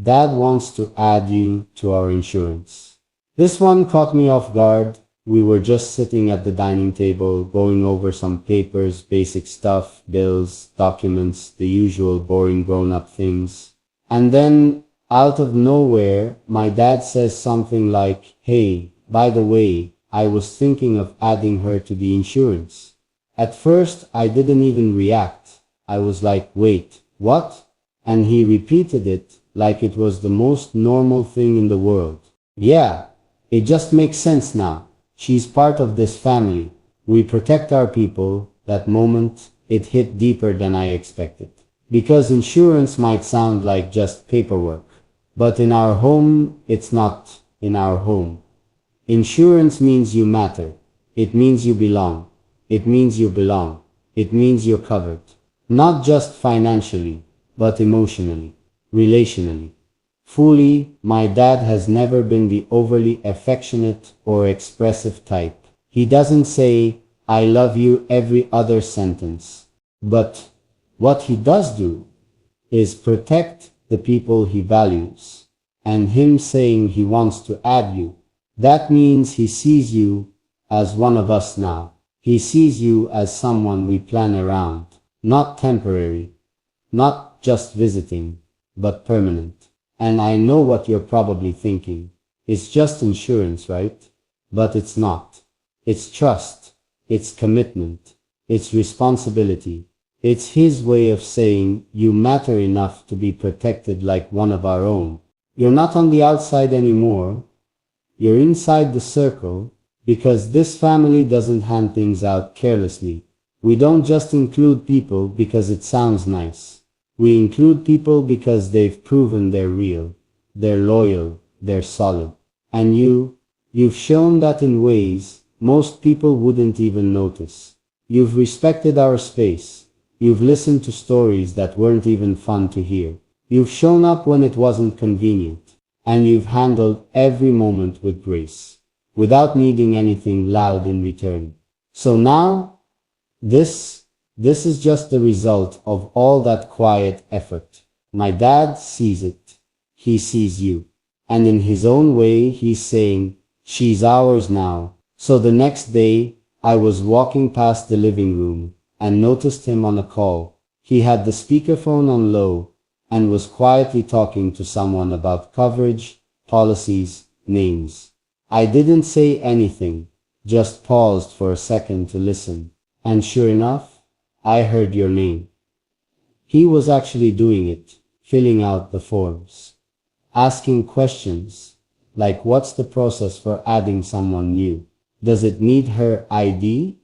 Dad wants to add you to our insurance. This one caught me off guard. We were just sitting at the dining table, going over some papers, basic stuff, bills, documents, the usual boring grown-up things. And then, out of nowhere, my dad says something like, "Hey, by the way, I was thinking of adding her to the insurance." At first, I didn't even react. I was like, "Wait, what?" And he repeated it like it was the most normal thing in the world. "Yeah, it just makes sense now. She's part of this family. We protect our people." That moment, it hit deeper than I expected. Because insurance might sound like just paperwork. But in our home, it's not in our home. Insurance means you matter. It means you belong. It means you belong. It means you're covered. Not just financially, but emotionally, relationally. Fully, my dad has never been the overly affectionate or expressive type. He doesn't say, "I love you" every other sentence. But what he does do is protect the people he values. And him saying he wants to add you, that means he sees you as one of us now. He sees you as someone we plan around, not temporary, not just visiting, but permanent. And I know what you're probably thinking. It's just insurance, right? But it's not. It's trust. It's commitment. It's responsibility. It's his way of saying you matter enough to be protected like one of our own. You're not on the outside anymore. You're inside the circle, because this family doesn't hand things out carelessly. We don't just include people because it sounds nice. We include people because they've proven they're real, they're loyal, they're solid. And you've shown that in ways most people wouldn't even notice. You've respected our space. You've listened to stories that weren't even fun to hear. You've shown up when it wasn't convenient. And you've handled every moment with grace, without needing anything loud in return. So now, this is just the result of all that quiet effort. My dad sees it. He sees you. And in his own way, he's saying, "She's ours now." So the next day, I was walking past the living room and noticed him on a call. He had the speakerphone on low and was quietly talking to someone about coverage, policies, names. I didn't say anything, just paused for a second to listen. And sure enough, I heard your name. He was actually doing it, filling out the forms, asking questions, like what's the process for adding someone new? Does it need her ID?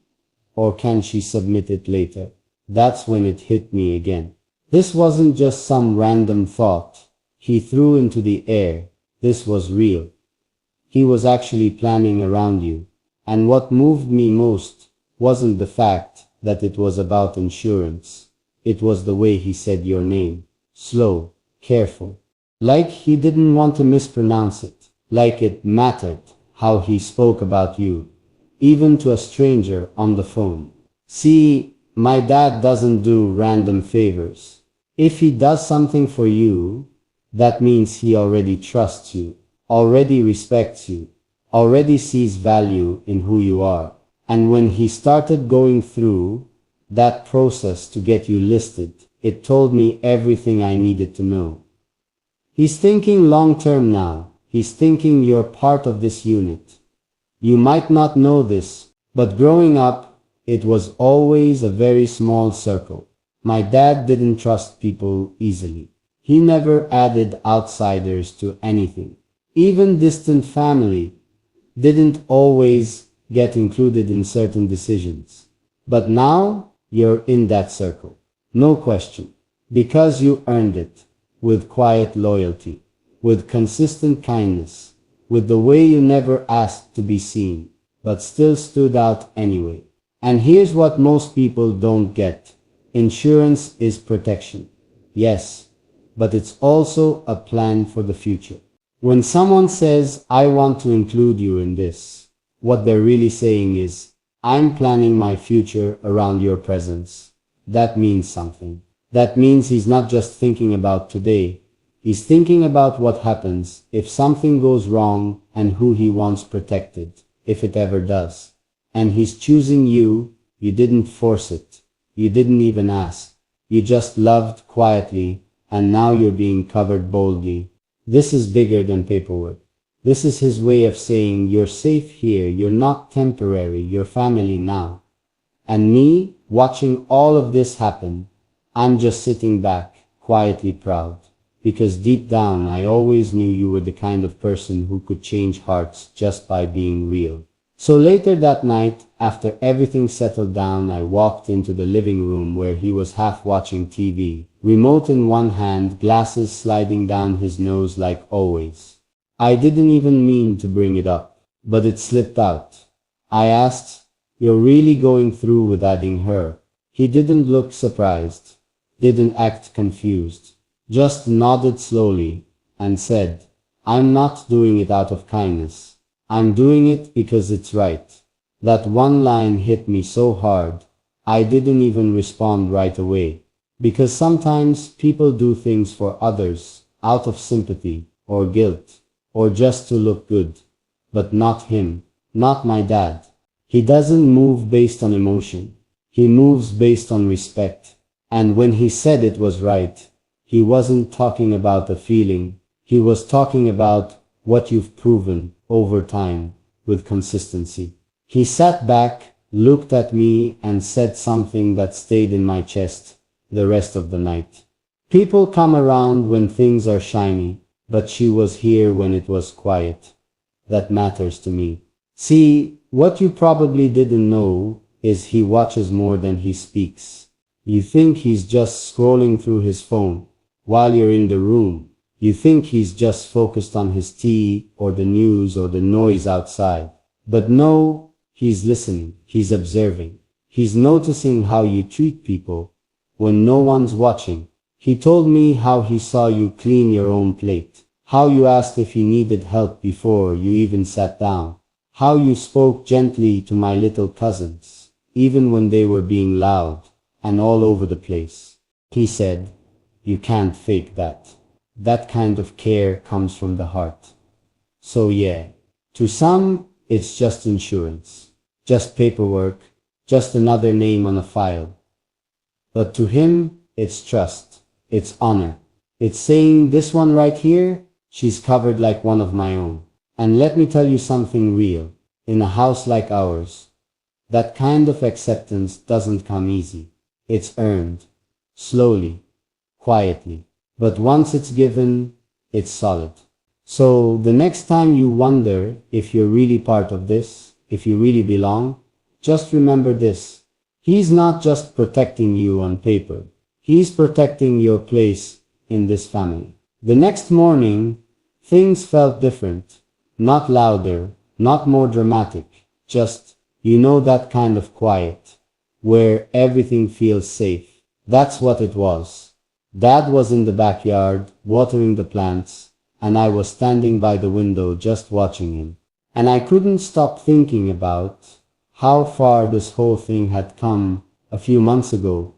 Or can she submit it later? That's when it hit me again. This wasn't just some random thought he threw into the air. This was real. He was actually planning around you. And what moved me most wasn't the fact that it was about insurance. It was the way he said your name. Slow, careful. Like he didn't want to mispronounce it. Like it mattered how he spoke about you, even to a stranger on the phone. See, my dad doesn't do random favors. If he does something for you, that means he already trusts you, already respects you, already sees value in who you are. And when he started going through that process to get you listed, it told me everything I needed to know. He's thinking long-term now. He's thinking you're part of this unit. You might not know this, but growing up, it was always a very small circle. My dad didn't trust people easily. He never added outsiders to anything. Even distant family didn't always get included in certain decisions. But now, you're in that circle. No question. Because you earned it. With quiet loyalty. With consistent kindness. With the way you never asked to be seen, but still stood out anyway. And here's what most people don't get. Insurance is protection. Yes, but it's also a plan for the future. When someone says, "I want to include you in this," what they're really saying is, "I'm planning my future around your presence." That means something. That means he's not just thinking about today. He's thinking about what happens if something goes wrong and who he wants protected, if it ever does. And he's choosing you. You didn't force it. You didn't even ask. You just loved quietly, and now you're being covered boldly. This is bigger than paperwork. This is his way of saying you're safe here, you're not temporary, you're family now. And me, watching all of this happen, I'm just sitting back, quietly proud. Because deep down I always knew you were the kind of person who could change hearts just by being real. So later that night, after everything settled down, I walked into the living room where he was half watching TV, remote in one hand, glasses sliding down his nose like always. I didn't even mean to bring it up, but it slipped out. I asked, "You're really going through with adding her?" He didn't look surprised, didn't act confused, just nodded slowly and said, "I'm not doing it out of kindness. I'm doing it because it's right." That one line hit me so hard, I didn't even respond right away. Because sometimes people do things for others out of sympathy or guilt or just to look good. But not him, not my dad. He doesn't move based on emotion. He moves based on respect. And when he said it was right, he wasn't talking about a feeling. He was talking about what you've proven over time with consistency. He sat back, looked at me, and said something that stayed in my chest the rest of the night. People come around when things are shiny, but she was here when it was quiet. That matters to me. See, what you probably didn't know is he watches more than he speaks. You think he's just scrolling through his phone while you're in the room. You think he's just focused on his tea or the news or the noise outside. But no, he's listening, he's observing. He's noticing how you treat people when no one's watching. He told me how he saw you clean your own plate, how you asked if he needed help before you even sat down, how you spoke gently to my little cousins, even when they were being loud and all over the place. He said, "You can't fake that. That kind of care comes from the heart." So yeah, to some, it's just insurance, just paperwork, just another name on a file. But to him, it's trust, it's honor. It's saying, "This one right here, she's covered like one of my own." And let me tell you something real. In a house like ours, that kind of acceptance doesn't come easy. It's earned, slowly, quietly. But once it's given, it's solid. So the next time you wonder if you're really part of this, if you really belong, just remember this. He's not just protecting you on paper. He's protecting your place in this family. The next morning, things felt different. Not louder, not more dramatic. Just, that kind of quiet, where everything feels safe. That's what it was. Dad was in the backyard, watering the plants, and I was standing by the window just watching him. And I couldn't stop thinking about how far this whole thing had come a few months ago.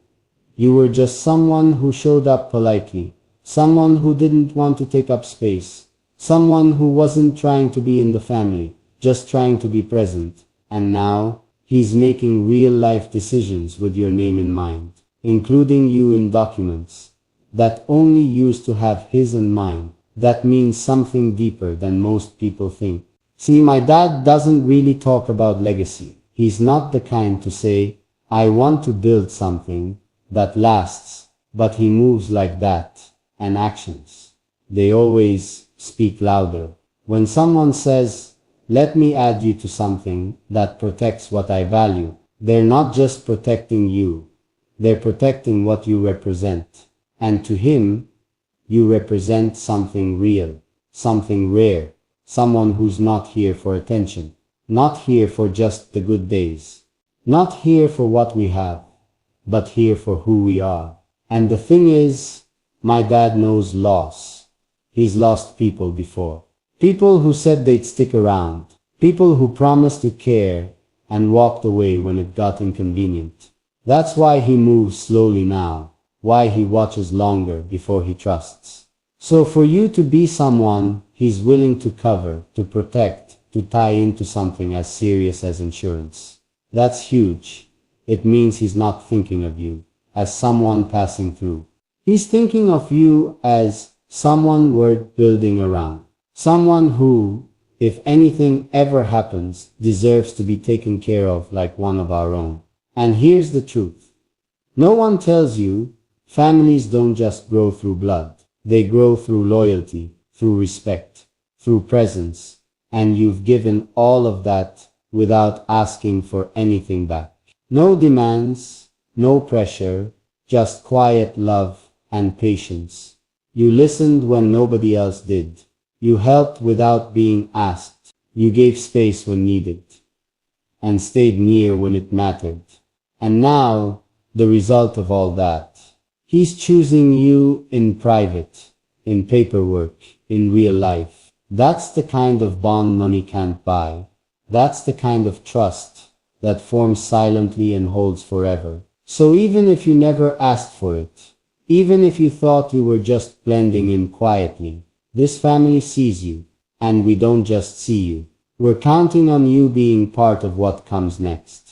You were just someone who showed up politely, someone who didn't want to take up space, someone who wasn't trying to be in the family, just trying to be present. And now, he's making real-life decisions with your name in mind, including you in documents that only used to have his and mine. That means something deeper than most people think. See, my dad doesn't really talk about legacy. He's not the kind to say, "I want to build something that lasts," but he moves like that, and actions, they always speak louder. When someone says, "Let me add you to something that protects what I value," they're not just protecting you, they're protecting what you represent. And to him, you represent something real, something rare, someone who's not here for attention, not here for just the good days, not here for what we have, but here for who we are. And the thing is, my dad knows loss. He's lost people before. People who said they'd stick around, people who promised to care and walked away when it got inconvenient. That's why he moves slowly now, why he watches longer before he trusts. So for you to be someone he's willing to cover, to protect, to tie into something as serious as insurance, that's huge. It means he's not thinking of you as someone passing through. He's thinking of you as someone worth building around. Someone who, if anything ever happens, deserves to be taken care of like one of our own. And here's the truth. No one tells you families don't just grow through blood. They grow through loyalty, through respect, through presence. And you've given all of that without asking for anything back. No demands, no pressure, just quiet love and patience. You listened when nobody else did. You helped without being asked. You gave space when needed. And stayed near when it mattered. And now, the result of all that. He's choosing you in private, in paperwork, in real life. That's the kind of bond money can't buy. That's the kind of trust that forms silently and holds forever. So even if you never asked for it, even if you thought you were just blending in quietly, this family sees you, and we don't just see you. We're counting on you being part of what comes next.